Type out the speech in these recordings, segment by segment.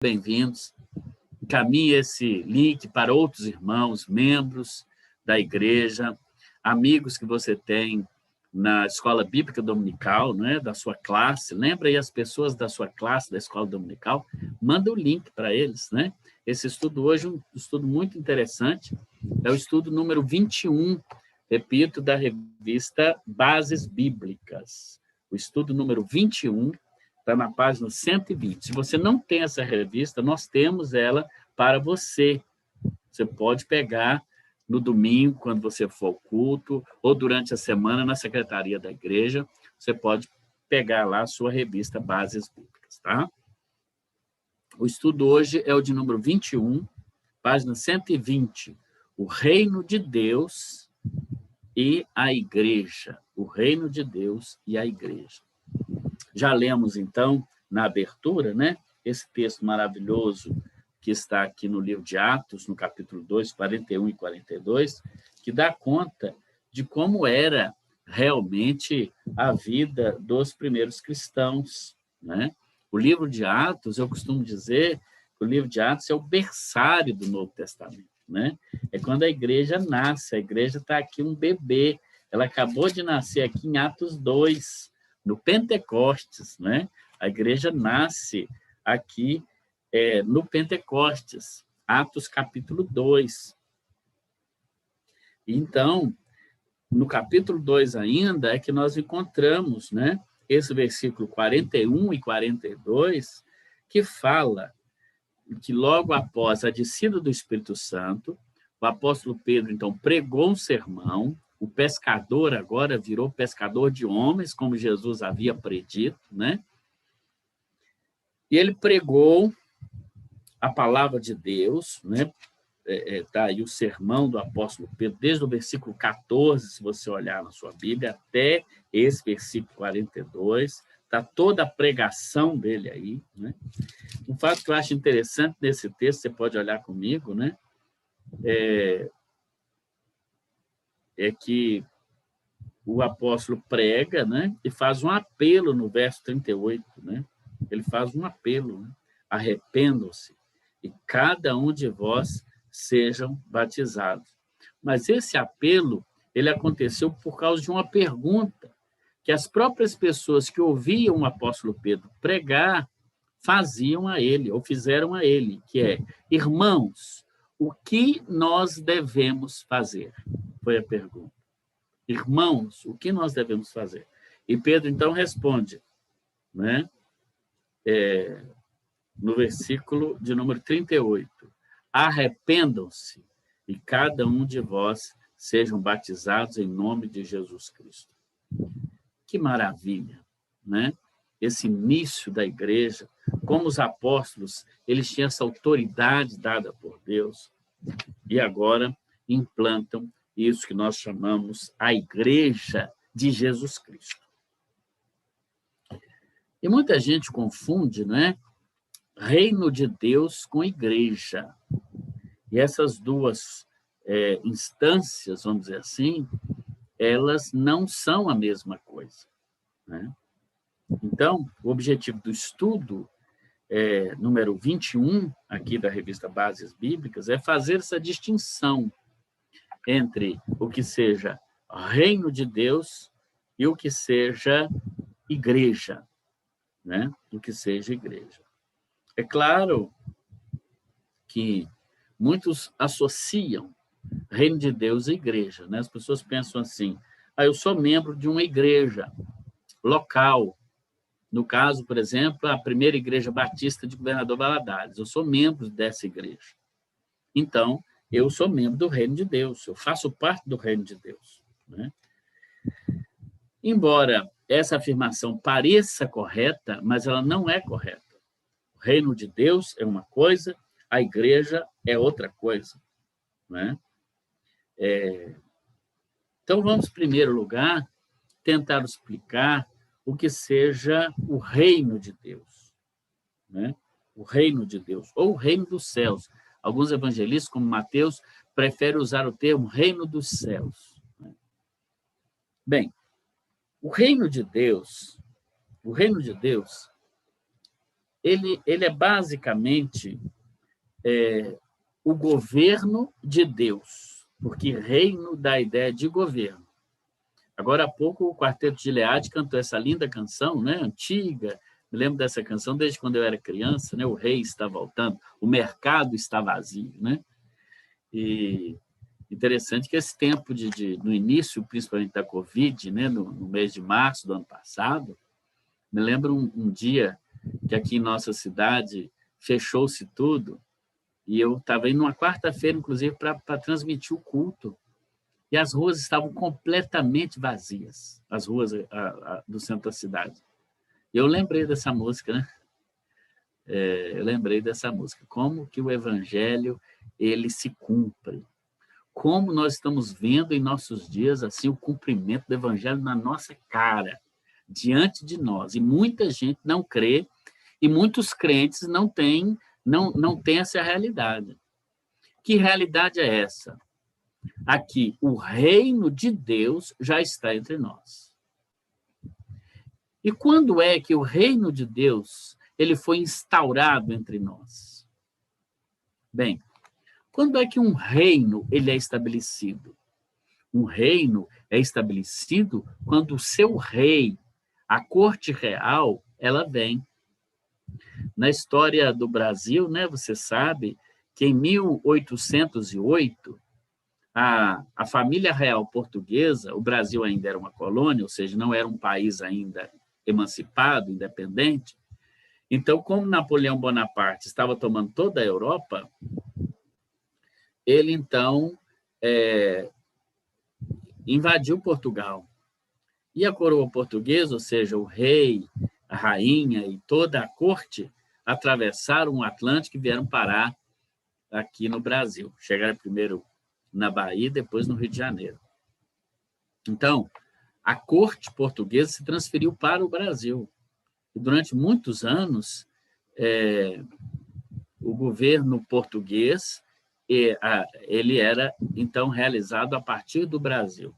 bem-vindos. Encaminhe esse link para outros irmãos, membros da igreja, amigos que você tem na escola bíblica dominical, não é? Da sua classe. Lembra aí as pessoas da sua classe, da escola dominical? Manda o link para eles, né? Esse estudo hoje é um estudo muito interessante. É o estudo número 21, repito, da revista Bases Bíblicas. O estudo número 21 está na página 120. Se você não tem essa revista, nós temos ela para você. Você pode pegar no domingo, quando você for ao culto, ou durante a semana na secretaria da igreja, você pode pegar lá a sua revista Bases Bíblicas, tá? O estudo hoje é o de número 21, página 120. O reino de Deus e a igreja. O reino de Deus e a igreja. Já lemos, então, na abertura, né, esse texto maravilhoso que está aqui no livro de Atos, no capítulo 2, 41 e 42, que dá conta de como era realmente a vida dos primeiros cristãos, né? O livro de Atos, eu costumo dizer que o livro de Atos é o berçário do Novo Testamento, né? É quando a igreja nasce, a igreja está aqui um bebê, ela acabou de nascer aqui em Atos 2, no Pentecostes, né? A igreja nasce aqui no Pentecostes, Atos capítulo 2. Então, no capítulo 2 ainda, é que nós encontramos, né, esse versículo 41 e 42, que fala que logo após a descida do Espírito Santo, o apóstolo Pedro, então, pregou um sermão. O pescador agora virou pescador de homens, como Jesus havia predito, né? E ele pregou a palavra de Deus, né? Tá aí o sermão do apóstolo Pedro, desde o versículo 14, se você olhar na sua Bíblia, até esse versículo 42, está toda a pregação dele aí, né? Um fato que eu acho interessante nesse texto, você pode olhar comigo, né? É que o apóstolo prega, né? E faz um apelo no verso 38, né? Ele faz um apelo, né? Arrependam-se e cada um de vós sejam batizados. Mas esse apelo, ele aconteceu por causa de uma pergunta que as próprias pessoas que ouviam o apóstolo Pedro pregar faziam a ele, ou fizeram a ele, que é: irmãos, o que nós devemos fazer? Foi a pergunta. Irmãos, o que nós devemos fazer? E Pedro, então, responde, né? No versículo de número 38. Arrependam-se e cada um de vós sejam batizados em nome de Jesus Cristo. Que maravilha, né? Esse início da igreja, como os apóstolos, eles tinham essa autoridade dada por Deus e agora implantam isso que nós chamamos a igreja de Jesus Cristo. E muita gente confunde, né? Reino de Deus com igreja. E essas duas instâncias, vamos dizer assim, elas não são a mesma coisa, né? Então, o objetivo do estudo número 21, aqui da revista Bases Bíblicas, é fazer essa distinção entre o que seja reino de Deus e o que seja igreja, né? O que seja igreja. É claro que muitos associam reino de Deus e igreja, né? As pessoas pensam assim: eu sou membro de uma igreja local. No caso, por exemplo, a primeira igreja batista de Governador Valadares. Eu sou membro dessa igreja. Então, eu sou membro do reino de Deus, eu faço parte do reino de Deus, né? Embora essa afirmação pareça correta, mas ela não é correta. O reino de Deus é uma coisa, a igreja é outra coisa, né? Então, vamos, em primeiro lugar, tentar explicar o que seja o reino de Deus, né? O reino de Deus, ou o reino dos céus. Alguns evangelistas, como Mateus, preferem usar o termo reino dos céus, né? Bem, o reino de Deus ele é basicamente o governo de Deus, porque reino dá a ideia de governo. Agora há pouco o Quarteto de Gilead cantou essa linda canção, né, antiga. Me lembro dessa canção desde quando eu era criança, né? O rei está voltando, o mercado está vazio, né? E interessante que esse tempo no início, principalmente da Covid, né, no mês de março do ano passado, me lembro um dia que aqui em nossa cidade fechou-se tudo e eu estava indo numa quarta-feira, inclusive, para transmitir o culto. E as ruas estavam completamente vazias, as ruas do centro da cidade. E eu lembrei dessa música, né? Eu lembrei dessa música. Como que o evangelho ele se cumpre? Como nós estamos vendo em nossos dias assim o cumprimento do evangelho na nossa cara, diante de nós. E muita gente não crê e muitos crentes não têm essa realidade. Que realidade é essa? Aqui, o reino de Deus já está entre nós. E quando é que o reino de Deus ele foi instaurado entre nós? Bem, quando é que um reino ele é estabelecido? Um reino é estabelecido quando o seu rei, a corte real, ela vem. Na história do Brasil, né, você sabe que em 1808, a família real portuguesa, o Brasil ainda era uma colônia, ou seja, não era um país ainda emancipado, independente. Então, como Napoleão Bonaparte estava tomando toda a Europa, ele, então, invadiu Portugal. E a coroa portuguesa, ou seja, o rei, a rainha e toda a corte, atravessaram o Atlântico e vieram parar aqui no Brasil. Chegaram primeiro na Bahia, depois no Rio de Janeiro. Então, a corte portuguesa se transferiu para o Brasil. E durante muitos anos, o governo português ele era, então, realizado a partir do Brasil.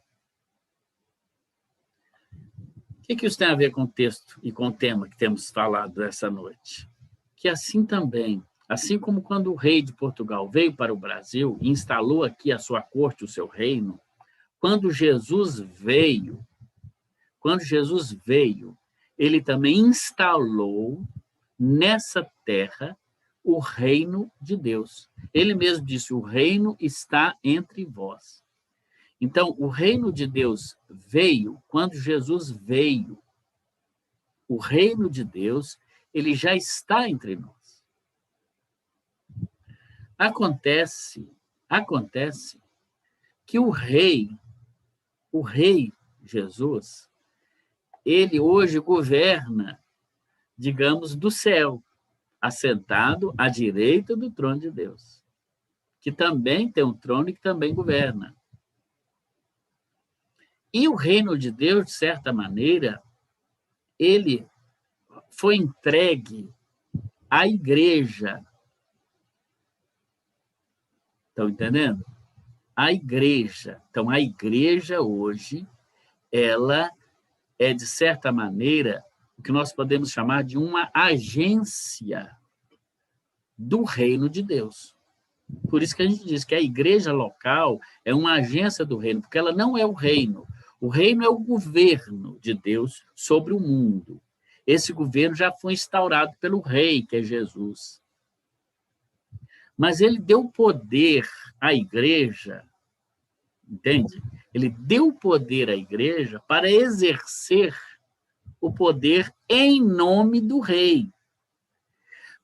O que isso tem a ver com o texto e com o tema que temos falado essa noite? Que assim também, assim como quando o rei de Portugal veio para o Brasil e instalou aqui a sua corte, o seu reino, quando Jesus veio, ele também instalou nessa terra o reino de Deus. Ele mesmo disse: o reino está entre vós. Então, o reino de Deus veio quando Jesus veio. O reino de Deus, ele já está entre nós. Acontece que o rei Jesus, ele hoje governa, digamos, do céu, assentado à direita do trono de Deus, que também tem um trono e que também governa. E o reino de Deus, de certa maneira, ele foi entregue à igreja. Estão entendendo? A igreja. Então, a igreja hoje, ela é, de certa maneira, o que nós podemos chamar de uma agência do reino de Deus. Por isso que a gente diz que a igreja local é uma agência do reino, porque ela não é o reino. O reino é o governo de Deus sobre o mundo. Esse governo já foi instaurado pelo rei, que é Jesus. Mas ele deu poder à igreja, entende? Ele deu poder à igreja para exercer o poder em nome do rei.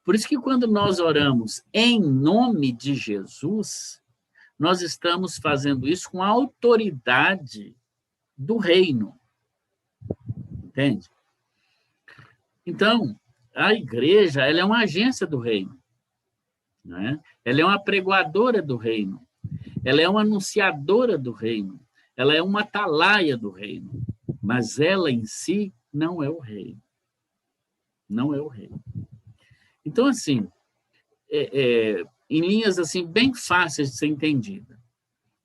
Por isso que quando nós oramos em nome de Jesus, nós estamos fazendo isso com a autoridade do reino. Entende? Então, a igreja ela é uma agência do reino. Né? Ela é uma pregoadora do reino. Ela é uma anunciadora do reino. Ela é uma atalaia do reino. Mas ela em si não é o reino. Não é o reino. Então, assim, em linhas assim bem fáceis de ser entendida,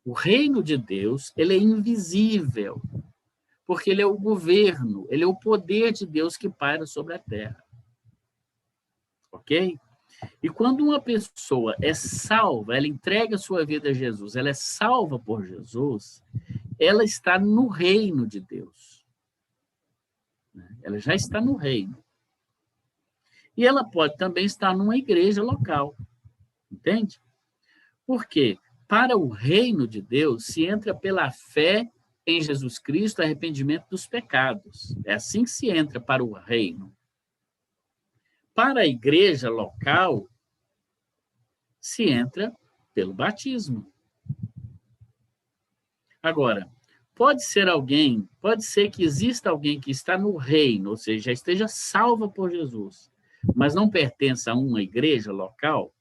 o reino de Deus ele é invisível, porque ele é o governo, ele é o poder de Deus que paira sobre a terra. ok? E quando uma pessoa é salva, ela entrega a sua vida a Jesus, ela é salva por Jesus, ela está no reino de Deus. Ela já está no reino. E ela pode também estar numa igreja local, entende? Por quê? Para o reino de Deus, se entra pela fé em Jesus Cristo, arrependimento dos pecados. É assim que se entra para o reino. Para a igreja local, se entra pelo batismo. Agora, pode ser que exista alguém que está no reino, ou seja, já esteja salva por Jesus, mas não pertença a uma igreja local?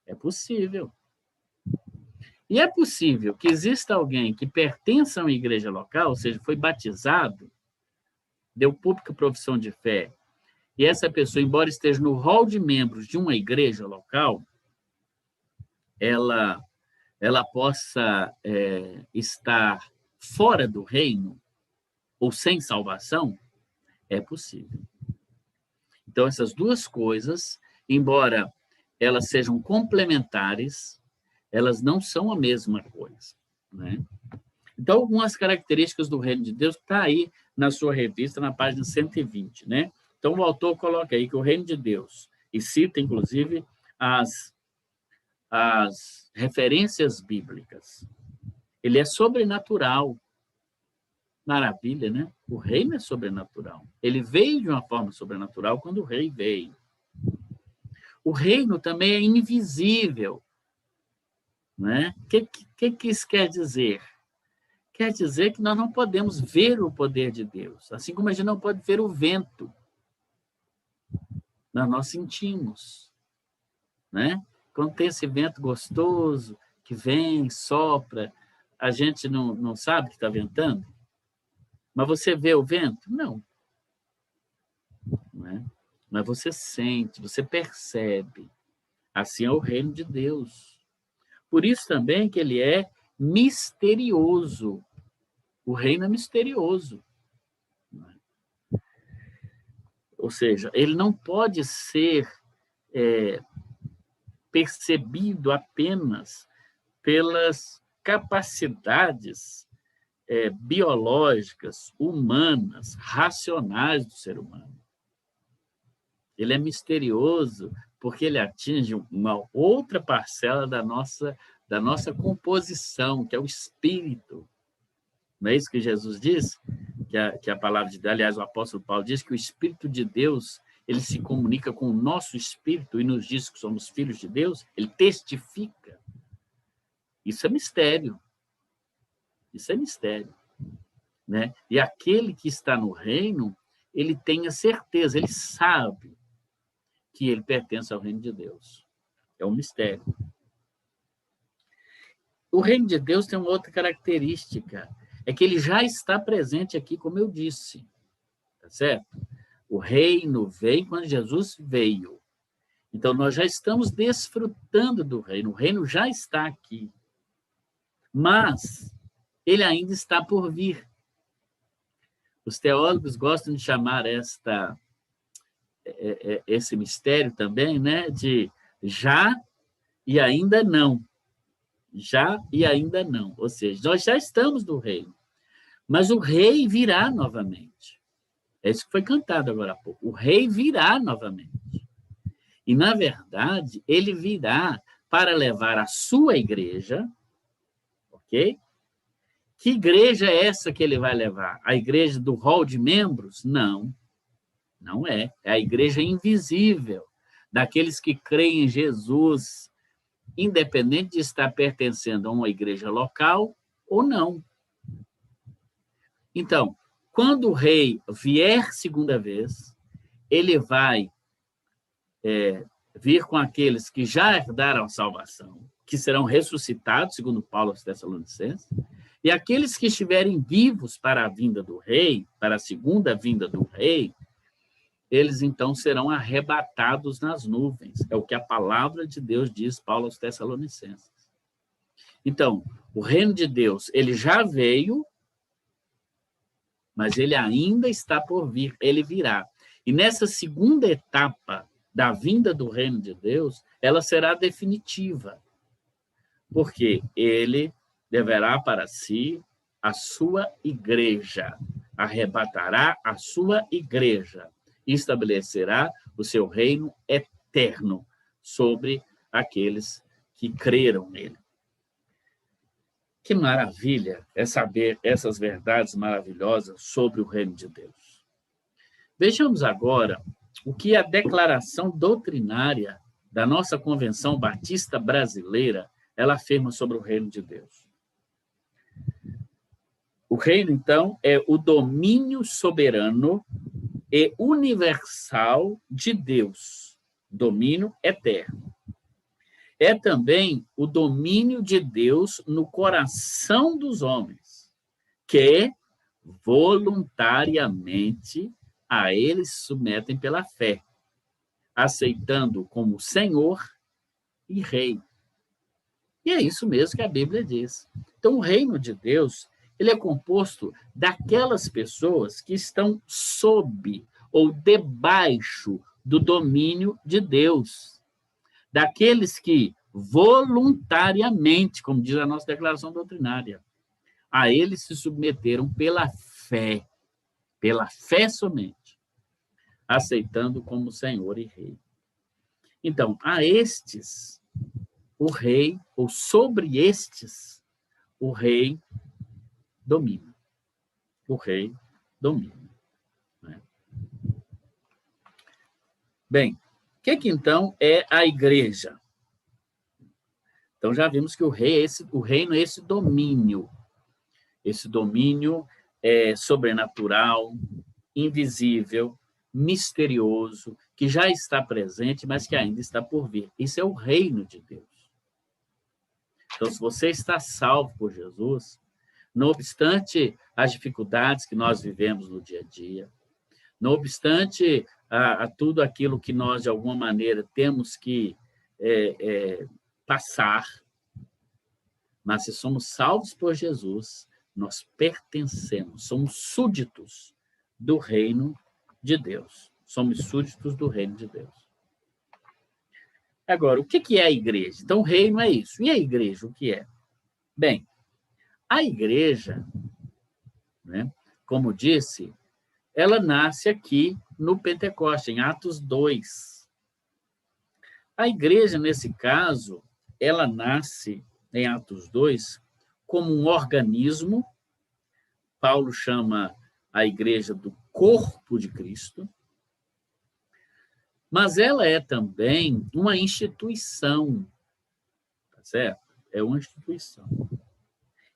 É possível. E é possível que exista alguém que pertença a uma igreja local, ou seja, foi batizado, deu pública profissão de fé, e essa pessoa, embora esteja no rol de membros de uma igreja local, ela possa estar fora do reino ou sem salvação, é possível. Então, essas duas coisas, embora elas sejam complementares, elas não são a mesma coisa, né? Então, algumas características do reino de Deus está aí na sua revista, na página 120, né? Então, o autor coloca aí que o reino de Deus, e cita, inclusive, as referências bíblicas. Ele é sobrenatural. Maravilha, né? O reino é sobrenatural. Ele veio de uma forma sobrenatural quando o rei veio. O reino também é invisível, né? O que isso quer dizer? Quer dizer que nós não podemos ver o poder de Deus, assim como a gente não pode ver o vento. Nós sentimos, né? Quando tem esse vento gostoso, que vem, sopra, a gente não sabe que está ventando? Mas você vê o vento? Não. Né? Mas você sente, você percebe. Assim é o reino de Deus. Por isso também que ele é misterioso. O reino é misterioso. Ou seja, ele não pode ser percebido apenas pelas capacidades biológicas, humanas, racionais do ser humano. Ele é misterioso porque ele atinge uma outra parcela da nossa composição, que é o espírito. Não é isso que Jesus diz? Que a palavra de Deus, aliás, o apóstolo Paulo diz que o Espírito de Deus, ele se comunica com o nosso espírito e nos diz que somos filhos de Deus, ele testifica. Isso é mistério. Isso é mistério. Né? E aquele que está no reino, ele tem a certeza, ele sabe que ele pertence ao reino de Deus. É um mistério. O reino de Deus tem uma outra característica, é que ele já está presente aqui, como eu disse. Tá certo? O reino veio quando Jesus veio. Então, nós já estamos desfrutando do reino. O reino já está aqui. Mas ele ainda está por vir. Os teólogos gostam de chamar esse mistério também, né, de já e ainda não. Já e ainda não. Ou seja, nós já estamos no reino, mas o rei virá novamente. É isso que foi cantado agora há pouco. O rei virá novamente. E, na verdade, ele virá para levar a sua igreja, ok? Que igreja é essa que ele vai levar? A igreja do rol de membros? Não, não é. É a igreja invisível, daqueles que creem em Jesus, independente de estar pertencendo a uma igreja local ou não. Então, quando o rei vier segunda vez, ele vai vir com aqueles que já herdaram a salvação, que serão ressuscitados, segundo Paulo aos Tessalonicenses, e aqueles que estiverem vivos para a vinda do rei, para a segunda vinda do rei, eles então serão arrebatados nas nuvens. É o que a palavra de Deus diz, Paulo aos Tessalonicenses. Então, o reino de Deus, ele já veio, mas ele ainda está por vir, ele virá. E nessa segunda etapa da vinda do reino de Deus, ela será definitiva, porque ele deverá para si a sua igreja, arrebatará a sua igreja e estabelecerá o seu reino eterno sobre aqueles que creram nele. Que maravilha é saber essas verdades maravilhosas sobre o reino de Deus. Vejamos agora o que a declaração doutrinária da nossa Convenção Batista Brasileira ela afirma sobre o reino de Deus. O reino, então, é o domínio soberano e universal de Deus, domínio eterno. É também o domínio de Deus no coração dos homens, que voluntariamente a ele se submetem pela fé, aceitando como Senhor e Rei. E é isso mesmo que a Bíblia diz. Então, o reino de Deus, ele é composto daquelas pessoas que estão sob ou debaixo do domínio de Deus. Daqueles que voluntariamente, como diz a nossa declaração doutrinária, a eles se submeteram pela fé somente, aceitando como Senhor e Rei. Então, a estes, o rei, ou sobre estes, o rei domina. O rei domina. Né? Bem, o que então é a igreja? Então, já vimos que o reino é esse domínio. Esse domínio é sobrenatural, invisível, misterioso, que já está presente, mas que ainda está por vir. Isso é o reino de Deus. Então, se você está salvo por Jesus, não obstante as dificuldades que nós vivemos no dia a dia, não obstante a tudo aquilo que nós, de alguma maneira, temos que passar, mas se somos salvos por Jesus, nós pertencemos, somos súditos do reino de Deus. Somos súditos do reino de Deus. Agora, o que é a igreja? Então, o reino é isso. E a igreja, o que é? Bem, a igreja, né, como disse, ela nasce aqui no Pentecoste, em Atos 2. A igreja, nesse caso, ela nasce em Atos 2 como um organismo. Paulo chama a igreja do corpo de Cristo, mas ela é também uma instituição, tá certo? É uma instituição.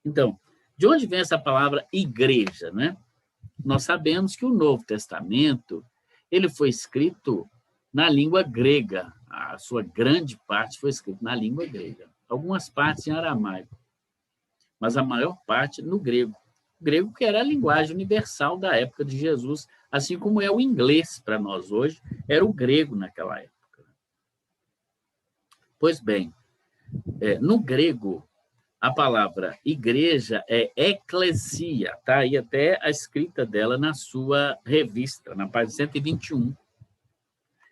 Então, de onde vem essa palavra igreja, né? Nós sabemos que o Novo Testamento, ele foi escrito na língua grega. A sua grande parte foi escrita na língua grega. Algumas partes em aramaico, mas a maior parte no grego. O grego que era a linguagem universal da época de Jesus, assim como é o inglês para nós hoje, era o grego naquela época. Pois bem, no grego, a palavra igreja é eclesia, está aí até a escrita dela na sua revista, na página 121.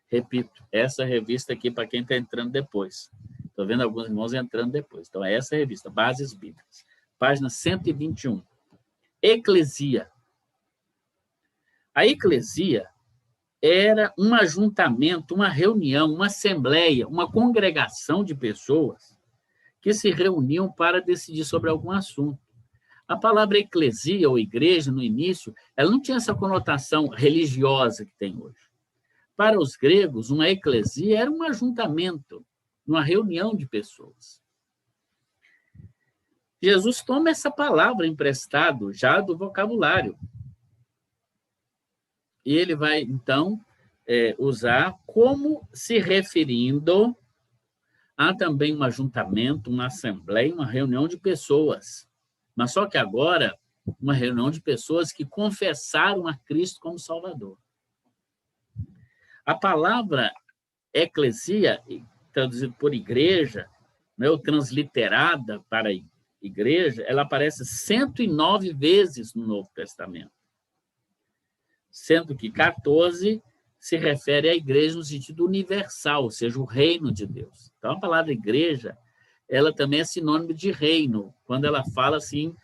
Repito, essa revista aqui para quem está entrando depois. Estou vendo alguns irmãos entrando depois. Então, é essa revista, Bases Bíblicas, página 121. Eclesia. A eclesia era um ajuntamento, uma reunião, uma assembleia, uma congregação de pessoas que se reuniam para decidir sobre algum assunto. A palavra eclesia ou igreja, no início, ela não tinha essa conotação religiosa que tem hoje. Para os gregos, uma eclesia era um ajuntamento, uma reunião de pessoas. Jesus toma essa palavra emprestado já do vocabulário. E ele vai, então, usar como se referindo a também um ajuntamento, uma assembleia, uma reunião de pessoas. Mas só que agora, uma reunião de pessoas que confessaram a Cristo como Salvador. A palavra eclesia, traduzido por igreja, né, ou transliterada para igreja, ela aparece 109 vezes no Novo Testamento, sendo que 14 se refere à igreja no sentido universal, ou seja, o reino de Deus. Então, a palavra igreja, ela também é sinônimo de reino. Quando ela fala assim,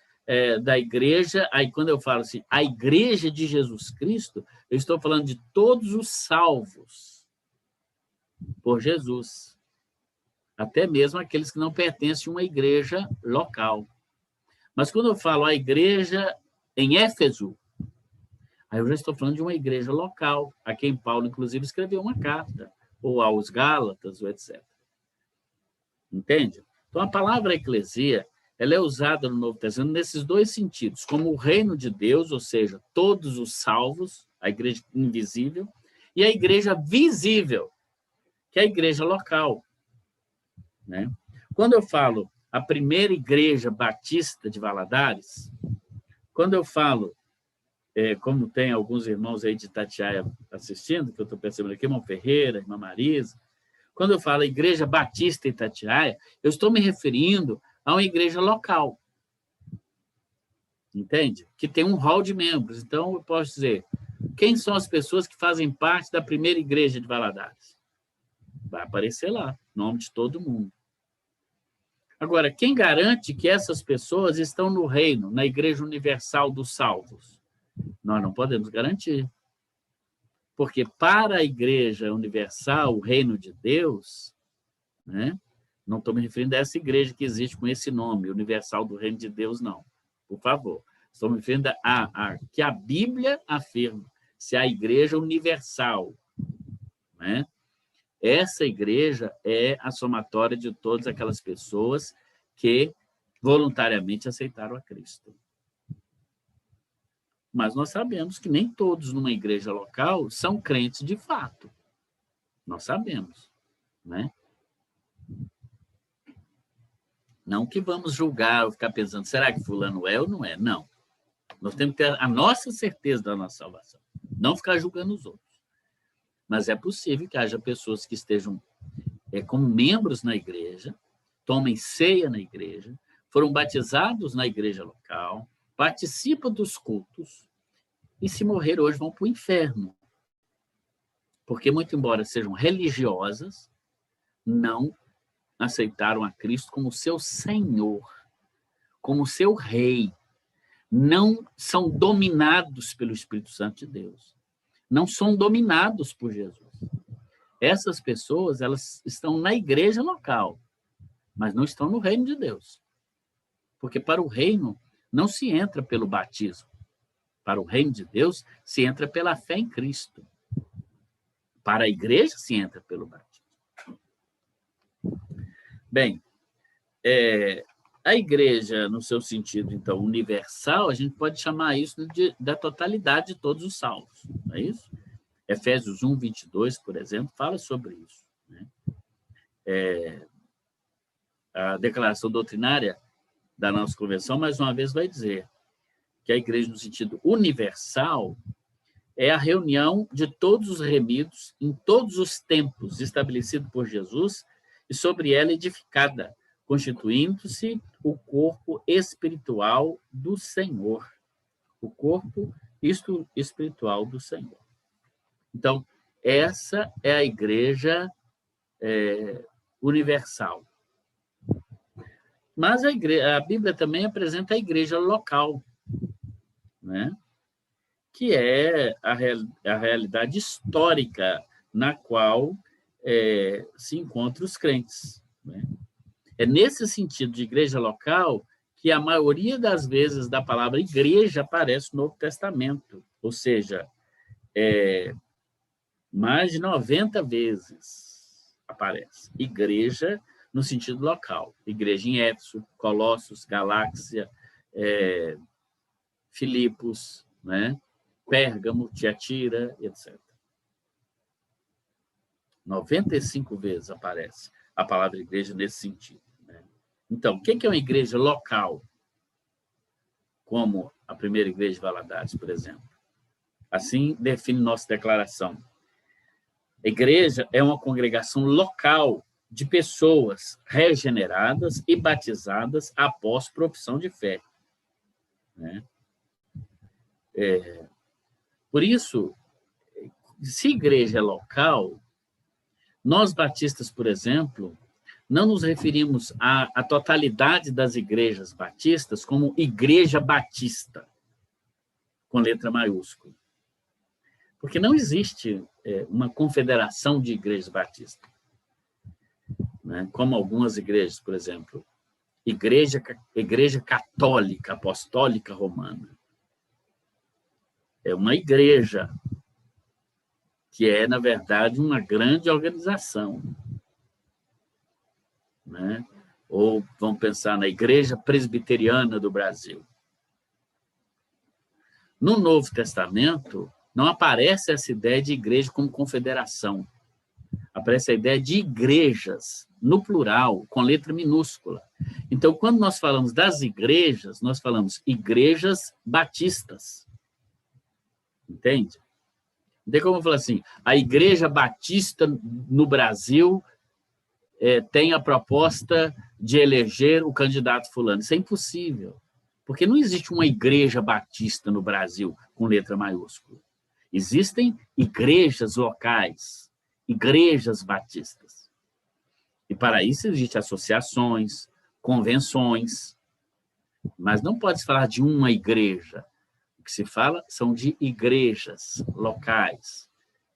da igreja, aí quando eu falo assim, a igreja de Jesus Cristo, eu estou falando de todos os salvos por Jesus. Até mesmo aqueles que não pertencem a uma igreja local. Mas quando eu falo a igreja em Éfeso, aí eu já estou falando de uma igreja local, a quem Paulo, inclusive, escreveu uma carta, ou aos Gálatas, ou etc. Entende? Então, a palavra eclesia, ela é usada no Novo Testamento nesses dois sentidos, como o reino de Deus, ou seja, todos os salvos, a igreja invisível, e a igreja visível, que é a igreja local. Né? Quando eu falo a primeira igreja batista de Valadares, quando eu falo, como tem alguns irmãos aí de Itatiaia assistindo, que eu estou percebendo aqui, irmão Ferreira, irmã Marisa, quando eu falo igreja batista Itatiaia, eu estou me referindo a uma igreja local, entende? Que tem um hall de membros. Então, eu posso dizer, quem são as pessoas que fazem parte da primeira igreja de Valadares? Vai aparecer lá, nome de todo mundo. Agora, quem garante que essas pessoas estão no reino, na Igreja Universal dos Salvos? Nós não podemos garantir. Porque para a Igreja Universal, o reino de Deus, né? Não estou me referindo a essa igreja que existe com esse nome, Universal do Reino de Deus, não. Por favor. Estou me referindo a que a Bíblia afirma, se a Igreja Universal, né? Essa igreja é a somatória de todas aquelas pessoas que voluntariamente aceitaram a Cristo. Mas nós sabemos que nem todos numa igreja local são crentes de fato. Nós sabemos, né? Não que vamos julgar ou ficar pensando, será que fulano é ou não é? Não. Nós temos que ter a nossa certeza da nossa salvação. Não ficar julgando os outros. Mas é possível que haja pessoas que estejam como membros na igreja, tomem ceia na igreja, foram batizados na igreja local, participam dos cultos e, se morrer hoje, vão para o inferno. Porque, muito embora sejam religiosas, não aceitaram a Cristo como seu Senhor, como seu Rei. Não são dominados pelo Espírito Santo de Deus. Não são dominados por Jesus. Essas pessoas, elas estão na igreja local, mas não estão no reino de Deus. Porque para o reino não se entra pelo batismo. Para o reino de Deus se entra pela fé em Cristo. Para a igreja se entra pelo batismo. Bem, a igreja, no seu sentido, então, universal, a gente pode chamar isso da totalidade de todos os salvos, não é isso? Efésios 1, 22, por exemplo, fala sobre isso. Né? A declaração doutrinária da nossa convenção, mais uma vez, vai dizer que a igreja, no sentido universal, é a reunião de todos os remidos em todos os tempos, estabelecido por Jesus, e sobre ela edificada, constituindo-se o corpo espiritual do Senhor. O corpo espiritual do Senhor. Então, essa é a igreja universal. Mas a Bíblia também apresenta a igreja local, né? Que é a realidade histórica na qual se encontram os crentes. Né? É nesse sentido de igreja local que a maioria das vezes da palavra igreja aparece no Novo Testamento, ou seja, mais de 90 vezes aparece igreja no sentido local. Igreja em Éfeso, Colossos, Galáxia, Filipos, né? Pérgamo, Tiatira, etc. 95 vezes aparece a palavra igreja nesse sentido. Né? Então, o que é uma igreja local? Como a primeira igreja de Valadares, por exemplo. Assim define nossa declaração. A igreja é uma congregação local de pessoas regeneradas e batizadas após profissão de fé. Né? Por isso, se igreja é local, nós batistas, por exemplo, não nos referimos à totalidade das igrejas batistas como igreja batista, com letra maiúscula. Porque não existe uma confederação de igrejas batistas. Né? Como algumas igrejas, por exemplo, Igreja Católica Apostólica Romana. É uma igreja que é, na verdade, uma grande organização. Né? Ou vamos pensar na Igreja Presbiteriana do Brasil. No Novo Testamento, não aparece essa ideia de igreja como confederação. Aparece a ideia de igrejas, no plural, com letra minúscula. Então, quando nós falamos das igrejas, nós falamos igrejas batistas. Entende? Não como eu falar assim, a Igreja Batista no Brasil tem a proposta de eleger o candidato fulano. Isso é impossível, porque não existe uma igreja batista no Brasil com letra maiúscula. Existem igrejas locais, igrejas batistas. E para isso existem associações, convenções, mas não pode falar de uma igreja. O que se fala são de igrejas locais.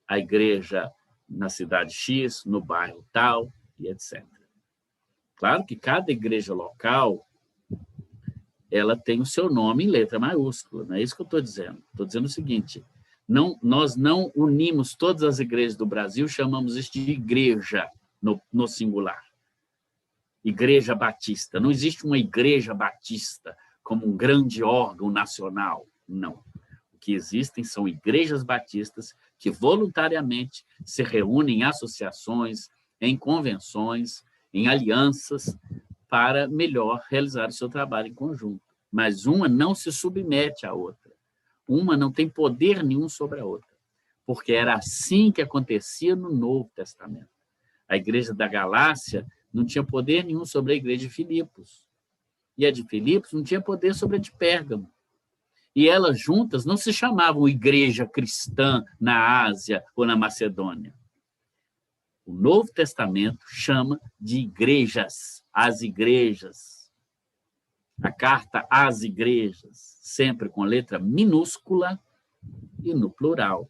A igreja na cidade X, no bairro tal, e etc. Claro que cada igreja local ela tem o seu nome em letra maiúscula, não é isso que eu estou dizendo. Estou dizendo o seguinte, nós não unimos todas as igrejas do Brasil, chamamos isso de igreja no singular. Igreja Batista. Não existe uma igreja batista como um grande órgão nacional, não. O que existem são igrejas batistas que voluntariamente se reúnem em associações, em convenções, em alianças, para melhor realizar o seu trabalho em conjunto. Mas uma não se submete à outra. Uma não tem poder nenhum sobre a outra. Porque era assim que acontecia no Novo Testamento. A igreja da Galácia não tinha poder nenhum sobre a igreja de Filipos. E a de Filipos não tinha poder sobre a de Pérgamo. E elas juntas não se chamavam igreja cristã na Ásia ou na Macedônia. O Novo Testamento chama de igrejas, as igrejas. A carta às igrejas, sempre com letra minúscula e no plural.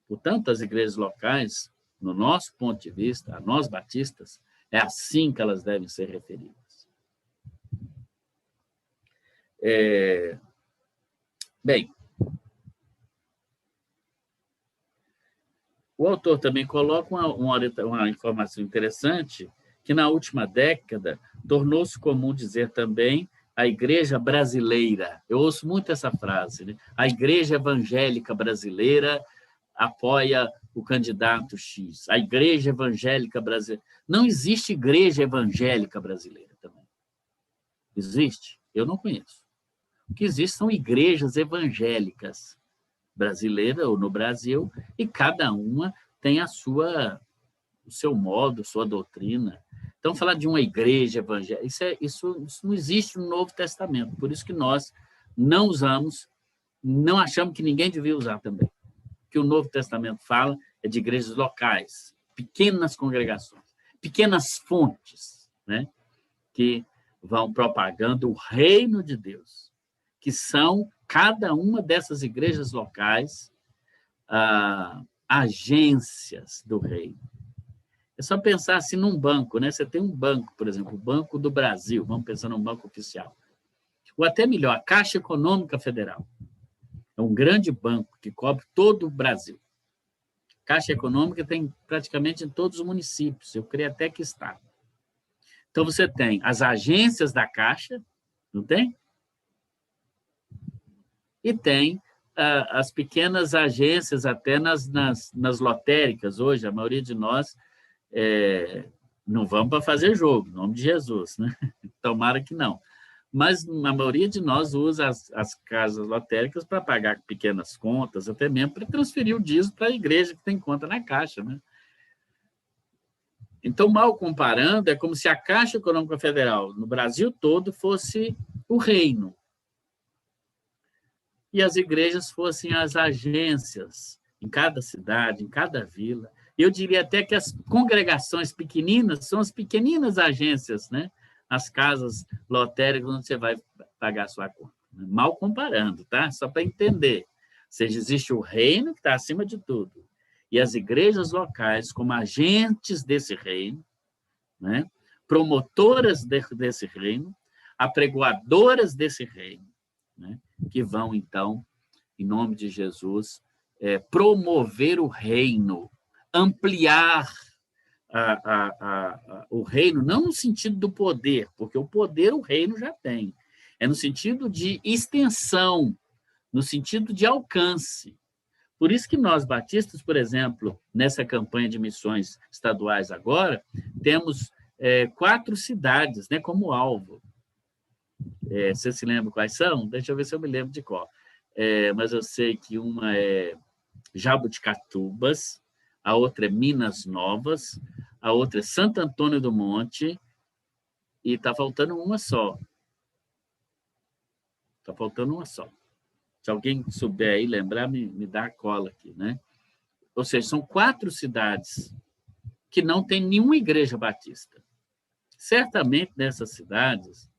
Portanto, as igrejas locais, no nosso ponto de vista, a nós batistas, é assim que elas devem ser referidas. Bem, o autor também coloca uma informação interessante, que na última década tornou-se comum dizer também a igreja brasileira. Eu ouço muito essa frase, né? A igreja evangélica brasileira apoia o candidato X. A igreja evangélica brasileira. Não existe igreja evangélica brasileira também. Existe? Eu não conheço. O que existe são igrejas evangélicas brasileiras ou no Brasil, e cada uma tem o seu modo, sua doutrina. Então, falar de uma igreja evangélica, isso não existe no Novo Testamento, por isso que nós não usamos, não achamos que ninguém devia usar também. O que o Novo Testamento fala é de igrejas locais, pequenas congregações, pequenas fontes, né, que vão propagando o reino de Deus, que são cada uma dessas igrejas locais, agências do reino. É só pensar assim num banco, né? Você tem um banco, por exemplo, o Banco do Brasil, vamos pensar num banco oficial. Ou até melhor, a Caixa Econômica Federal. É um grande banco que cobre todo o Brasil. Caixa Econômica tem praticamente em todos os municípios, eu creio até que está. Então, você tem as agências da Caixa, não tem? E tem as pequenas agências, até nas lotéricas. Hoje, a maioria de nós não vamos para fazer jogo, em nome de Jesus, né? Tomara que não. Mas a maioria de nós usa as casas lotéricas para pagar pequenas contas, até mesmo para transferir o dízimo para a igreja que tem conta na Caixa, né? Então, mal comparando, é como se a Caixa Econômica Federal, no Brasil todo, fosse o reino. E as igrejas fossem as agências em cada cidade, em cada vila. Eu diria até que as congregações pequeninas são as pequeninas agências, né? As casas lotéricas onde você vai pagar a sua conta. Mal comparando, tá? Só para entender. Ou seja, existe o reino que está acima de tudo. E as igrejas locais, como agentes desse reino, né? Promotoras desse reino, apregoadoras desse reino, né? Que vão, então, em nome de Jesus, promover o reino, ampliar o reino, não no sentido do poder, porque o poder o reino já tem, é no sentido de extensão, no sentido de alcance. Por isso que nós, batistas, por exemplo, nessa campanha de missões estaduais agora, temos 4 cidades, né, como alvo. Você se lembra quais são? Deixa eu ver se eu me lembro de qual. Mas eu sei que uma é Jabuticatubas, a outra é Minas Novas, a outra é Santo Antônio do Monte, e está faltando uma só. Está faltando uma só. Se alguém souber aí lembrar, me dá a cola aqui, né? Ou seja, são 4 cidades que não tem nenhuma igreja batista. Certamente nessas cidades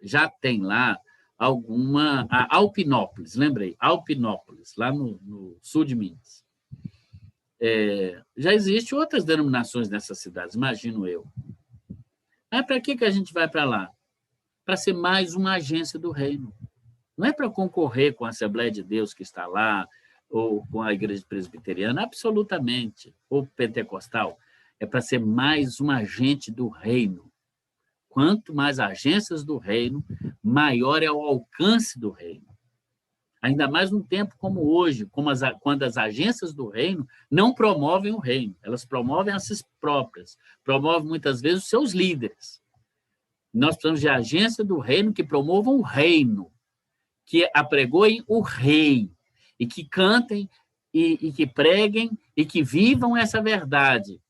já tem lá alguma... A Alpinópolis, lembrei, Alpinópolis, lá no sul de Minas. Já existem outras denominações nessas cidades, imagino eu. Mas para que a gente vai para lá? Para ser mais uma agência do reino. Não é para concorrer com a Assembleia de Deus que está lá, ou com a Igreja Presbiteriana, absolutamente, ou pentecostal. É para ser mais um agente do reino. Quanto mais agências do reino, maior é o alcance do reino. Ainda mais num tempo como hoje, quando as agências do reino não promovem o reino, elas promovem a si próprias, promovem muitas vezes os seus líderes. Nós precisamos de agência do reino que promovam o reino, que apregoem o rei, e que cantem, e que preguem, e que vivam essa verdade,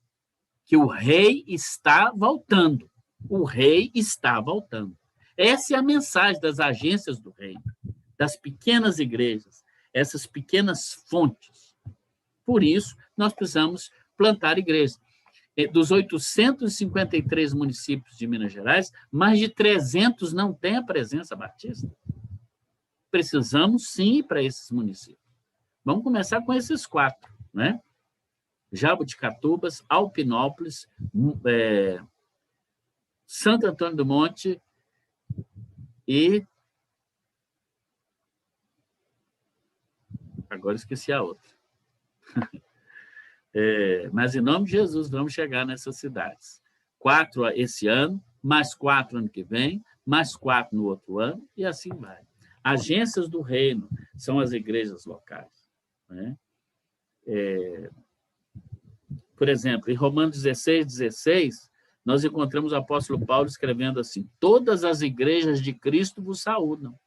que o rei está voltando. O rei está voltando. Essa é a mensagem das agências do reino, das pequenas igrejas, essas pequenas fontes. Por isso, nós precisamos plantar igrejas. Dos 853 municípios de Minas Gerais, mais de 300 não têm a presença batista. Precisamos, sim, ir para esses municípios. Vamos começar com esses 4, né? Jabuticatubas, Alpinópolis, Santo Antônio do Monte e... Agora esqueci a outra. Mas, em nome de Jesus, vamos chegar nessas cidades. 4 esse ano, mais 4 ano que vem, mais 4 no outro ano, e assim vai. Agências do reino são as igrejas locais, né? Por exemplo, em Romanos 16, nós encontramos o apóstolo Paulo escrevendo assim: todas as igrejas de Cristo vos saúdam.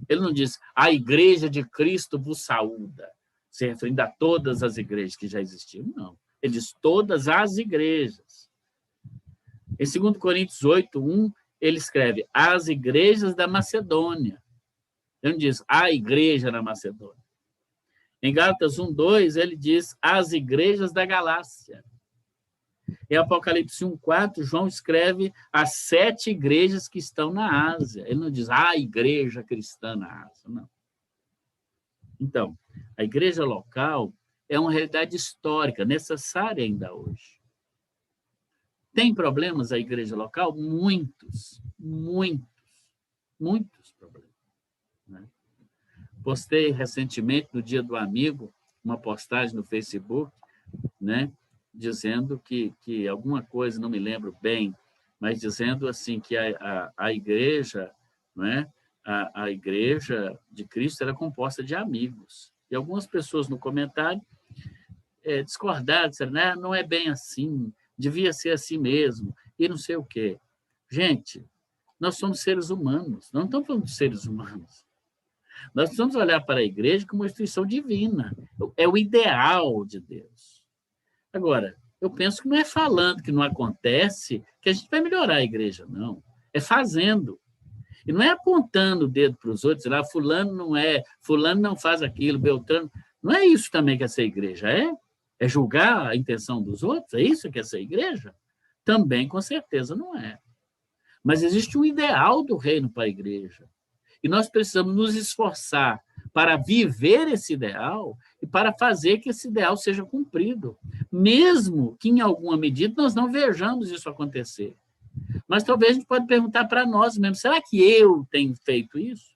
Ele não diz, a igreja de Cristo vos saúda, se referindo a todas as igrejas que já existiam. Não. Ele diz, todas as igrejas. Em 2 Coríntios 8:1, ele escreve, as igrejas da Macedônia. Ele não diz, a igreja da Macedônia. Em Gálatas 1:2, ele diz, as igrejas da Galácia. Em Apocalipse 1:4, João escreve as 7 igrejas que estão na Ásia. Ele não diz, a igreja cristã na Ásia, não. Então, a igreja local é uma realidade histórica, necessária ainda hoje. Tem problemas a igreja local? Muitos problemas, né? Postei recentemente, no Dia do Amigo, uma postagem no Facebook, né, dizendo que alguma coisa, não me lembro bem, mas dizendo assim que a igreja, né, a igreja de Cristo era composta de amigos. E algumas pessoas no comentário discordaram, disseram, né, não é bem assim, devia ser assim mesmo, e não sei o quê. Gente, nós somos seres humanos, não estamos falando de seres humanos. Nós precisamos olhar para a igreja como uma instituição divina, é o ideal de Deus. Agora, eu penso que não é falando que não acontece que a gente vai melhorar a igreja, não. É fazendo. E não é apontando o dedo para os outros, lá, fulano não faz aquilo, Beltrano. Não é isso também que é ser igreja, é? É julgar a intenção dos outros? É isso que é ser igreja? Também, com certeza, não é. Mas existe um ideal do reino para a igreja. E nós precisamos nos esforçar para viver esse ideal e para fazer que esse ideal seja cumprido. Mesmo que, em alguma medida, nós não vejamos isso acontecer. Mas talvez a gente pode perguntar para nós mesmos, será que eu tenho feito isso?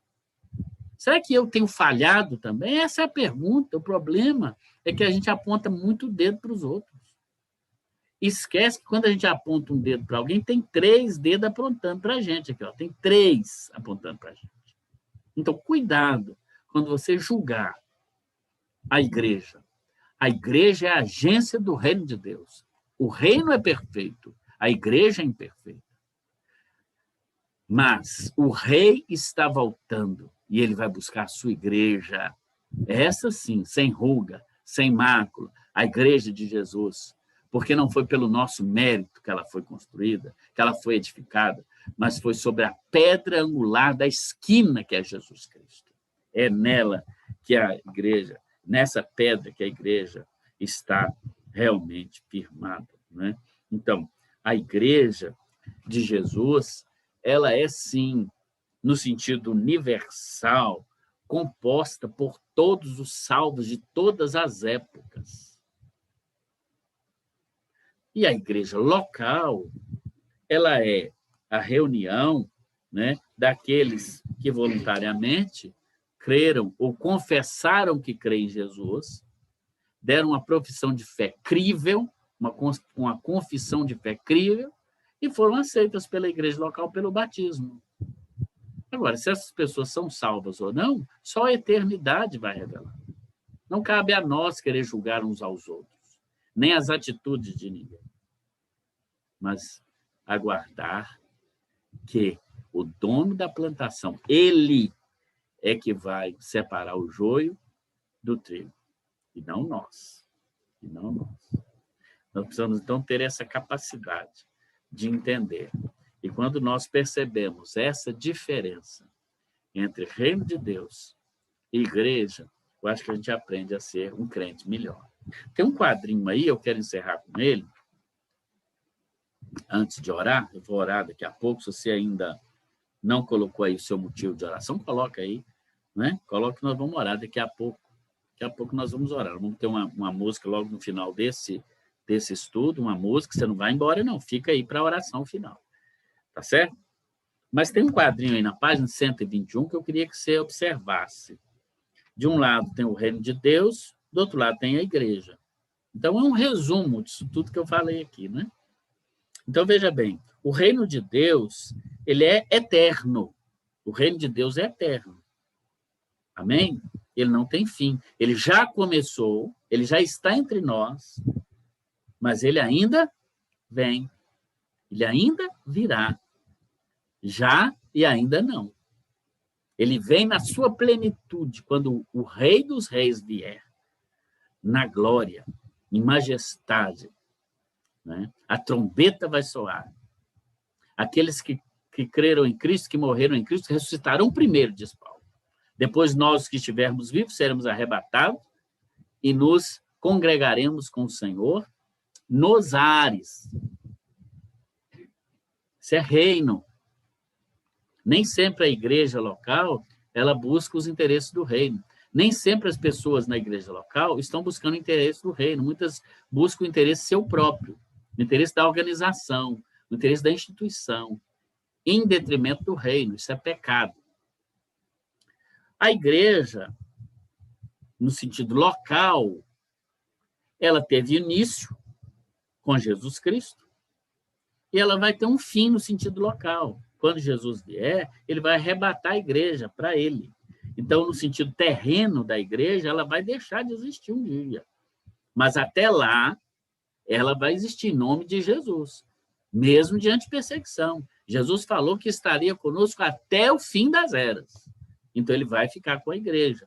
Será que eu tenho falhado também? Essa é a pergunta. O problema é que a gente aponta muito o dedo para os outros. Esquece que quando a gente aponta um dedo para alguém, tem 3 dedos apontando para a gente. Aqui, ó. Tem 3 apontando para a gente. Então, cuidado quando você julgar a igreja. A igreja é a agência do reino de Deus. O reino é perfeito, a igreja é imperfeita. Mas o rei está voltando e ele vai buscar a sua igreja. Essa sim, sem ruga, sem mácula, a igreja de Jesus. Porque não foi pelo nosso mérito que ela foi construída, que ela foi edificada, mas foi sobre a pedra angular da esquina, que é Jesus Cristo. É nela que a igreja, nessa pedra que a igreja está realmente firmada, né? Então, a igreja de Jesus, ela é sim, no sentido universal, composta por todos os salvos de todas as épocas. E a igreja local, ela é a reunião, né, daqueles que voluntariamente creram ou confessaram que creem em Jesus, deram uma profissão de fé crível, uma confissão de fé crível, e foram aceitas pela igreja local pelo batismo. Agora, se essas pessoas são salvas ou não, só a eternidade vai revelar. Não cabe a nós querer julgar uns aos outros, nem as atitudes de ninguém, mas aguardar que o dono da plantação, ele é que vai separar o joio do trigo, e não nós. E não nós. Nós precisamos, então, ter essa capacidade de entender. E quando nós percebemos essa diferença entre reino de Deus e igreja, eu acho que a gente aprende a ser um crente melhor. Tem um quadrinho aí, eu quero encerrar com ele, antes de orar, eu vou orar daqui a pouco, se você ainda não colocou aí o seu motivo de oração, coloca aí, né? Coloca que nós vamos orar daqui a pouco. Daqui a pouco nós vamos orar. Vamos ter uma música logo no final desse estudo, uma música, você não vai embora, não. Fica aí para a oração final. Tá certo? Mas tem um quadrinho aí na página 121 que eu queria que você observasse. De um lado tem o reino de Deus, do outro lado tem a igreja. Então, é um resumo disso tudo que eu falei aqui, né? Então, veja bem, o reino de Deus, ele é eterno. O reino de Deus é eterno. Amém? Ele não tem fim. Ele já começou, ele já está entre nós, mas ele ainda vem. Ele ainda virá. Já e ainda não. Ele vem na sua plenitude, quando o Rei dos Reis vier, na glória, em majestade, né? A trombeta vai soar. Aqueles que creram em Cristo, que morreram em Cristo, ressuscitarão primeiro, diz Paulo. Depois nós que estivermos vivos seremos arrebatados e nos congregaremos com o Senhor nos ares. Isso é reino. Nem sempre a igreja local ela busca os interesses do reino. Nem sempre as pessoas na igreja local estão buscando o interesse do reino. Muitas buscam o interesse seu próprio, o interesse da organização, o interesse da instituição, em detrimento do reino. Isso é pecado. A igreja, no sentido local, ela teve início com Jesus Cristo e ela vai ter um fim no sentido local. Quando Jesus vier, ele vai arrebatar a igreja para ele. Então, no sentido terreno da igreja, ela vai deixar de existir um dia. Mas até lá, ela vai existir em nome de Jesus, mesmo diante de perseguição. Jesus falou que estaria conosco até o fim das eras. Então, ele vai ficar com a igreja.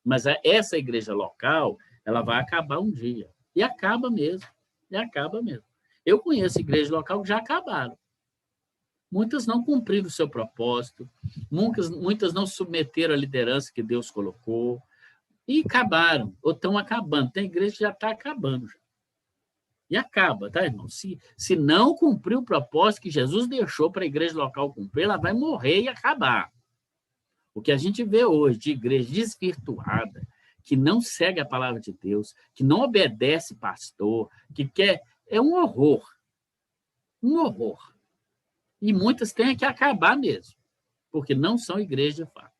Mas essa igreja local, ela vai acabar um dia. E acaba mesmo. E acaba mesmo. Eu conheço igrejas local que já acabaram. Muitas não cumpriram o seu propósito, muitas não submeteram a liderança que Deus colocou, E acabaram, ou estão acabando. Tem igreja que já está acabando. E acaba, tá, irmão? Se não cumprir o propósito que Jesus deixou para a igreja local cumprir, ela vai morrer e acabar. O que a gente vê hoje de igreja desvirtuada, que não segue a palavra de Deus, que não obedece pastor, que quer... É um horror. Um horror. E muitas têm que acabar mesmo, porque não são igrejas de fato.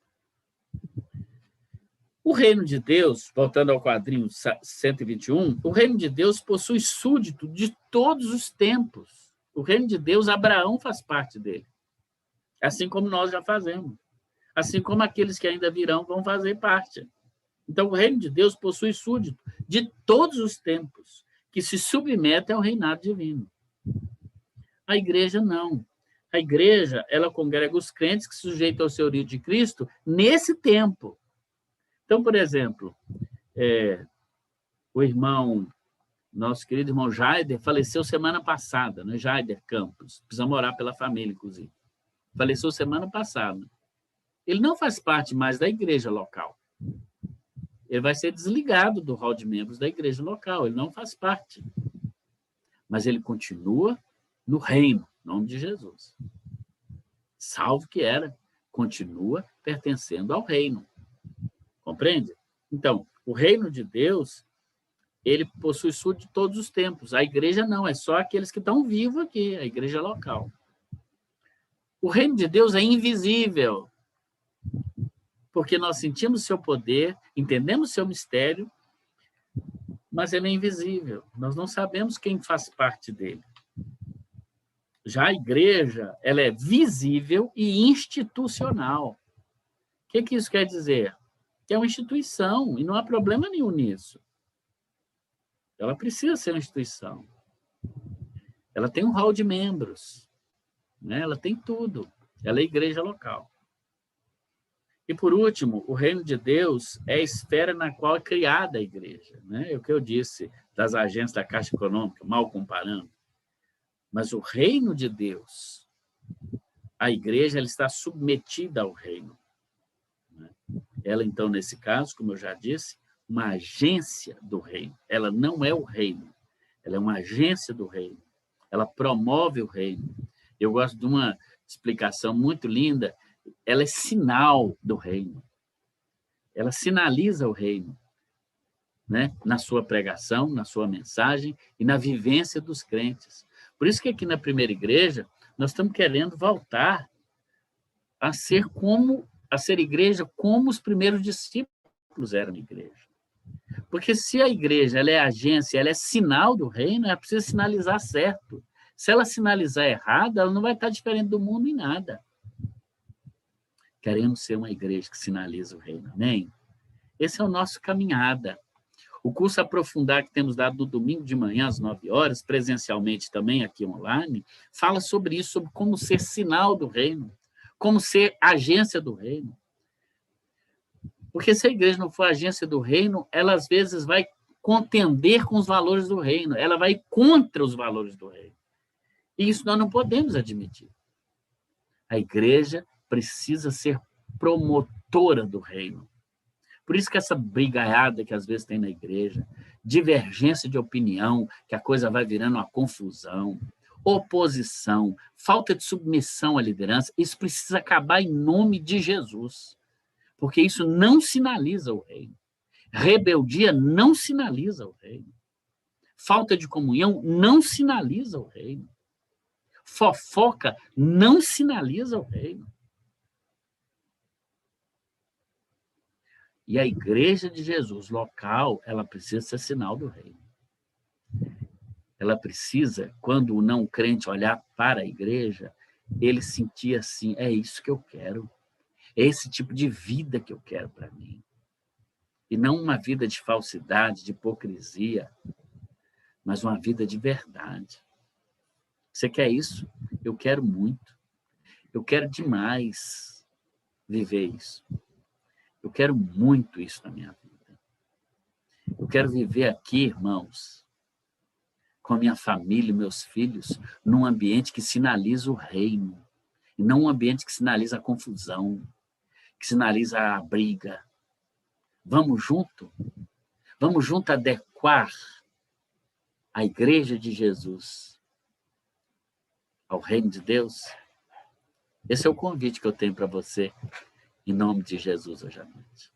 O reino de Deus, voltando ao quadrinho 121, o reino de Deus possui súdito de todos os tempos. O reino de Deus, Abraão faz parte dele. Assim como nós já fazemos. Assim como aqueles que ainda virão vão fazer parte. Então, o reino de Deus possui súdito de todos os tempos, que se submetem ao reinado divino. A igreja não. A igreja, ela congrega os crentes que se sujeitam ao senhorio de Cristo nesse tempo. Então, por exemplo, o irmão, nosso querido irmão Jaider, faleceu semana passada, né? Jaider Campos. Precisamos orar pela família, inclusive. Faleceu semana passada. Ele não faz parte mais da igreja local. Ele vai ser desligado do hall de membros da igreja local. Ele não faz parte. Mas ele continua no reino, em nome de Jesus. Salvo que era, continua pertencendo ao reino. Compreende? Então, o reino de Deus, ele possui súdito de todos os tempos. A igreja não, é só aqueles que estão vivos aqui, a igreja local. O reino de Deus é invisível, porque nós sentimos seu poder, entendemos seu mistério, mas ele é invisível. Nós não sabemos quem faz parte dele. Já a igreja, ela é visível e institucional. O que isso quer dizer? Que é uma instituição, e não há problema nenhum nisso. Ela precisa ser uma instituição. Ela tem um hall de membros, né? Ela tem tudo. Ela é igreja local. E, por último, o reino de Deus é a esfera na qual é criada a igreja. Né? É o que eu disse das agências da Caixa Econômica, mal comparando. Mas o reino de Deus, a igreja, ela está submetida ao reino. Ela, então, nesse caso, como eu já disse, uma agência do reino. Ela não é o reino, ela é uma agência do reino. Ela promove o reino. Eu gosto de uma explicação muito linda. Ela é sinal do reino. Ela sinaliza o reino, né? Na sua pregação, na sua mensagem e na vivência dos crentes. Por isso que aqui na primeira igreja, nós estamos querendo voltar a ser igreja como os primeiros discípulos eram igreja. Porque se a igreja ela é agência, ela é sinal do reino, ela precisa sinalizar certo. Se ela sinalizar errado, ela não vai estar diferente do mundo em nada. Queremos ser uma igreja que sinaliza o reino, amém? Esse é o nosso caminhada. O curso Aprofundar que temos dado no domingo de manhã, às 9h, presencialmente também aqui online, fala sobre isso, sobre como ser sinal do reino, como ser agência do reino. Porque se a igreja não for agência do reino, ela às vezes vai contender com os valores do reino, ela vai contra os valores do reino. E isso nós não podemos admitir. A igreja precisa ser promotora do reino. Por isso que essa brigaiada que às vezes tem na igreja, divergência de opinião, que a coisa vai virando uma confusão, oposição, falta de submissão à liderança, isso precisa acabar em nome de Jesus. Porque isso não sinaliza o reino. Rebeldia não sinaliza o reino. Falta de comunhão não sinaliza o reino. Fofoca não sinaliza o reino. E a igreja de Jesus local, ela precisa ser sinal do reino. Ela precisa, quando o não crente olhar para a igreja, ele sentir assim, é isso que eu quero. É esse tipo de vida que eu quero para mim. E não uma vida de falsidade, de hipocrisia, mas uma vida de verdade. Você quer isso? Eu quero muito. Eu quero demais viver isso. Eu quero muito isso na minha vida. Eu quero viver aqui, irmãos, com a minha família e meus filhos, num ambiente que sinaliza o reino, e não um ambiente que sinaliza a confusão, que sinaliza a briga. Vamos junto adequar a igreja de Jesus ao reino de Deus? Esse é o convite que eu tenho para você, em nome de Jesus, hoje à noite.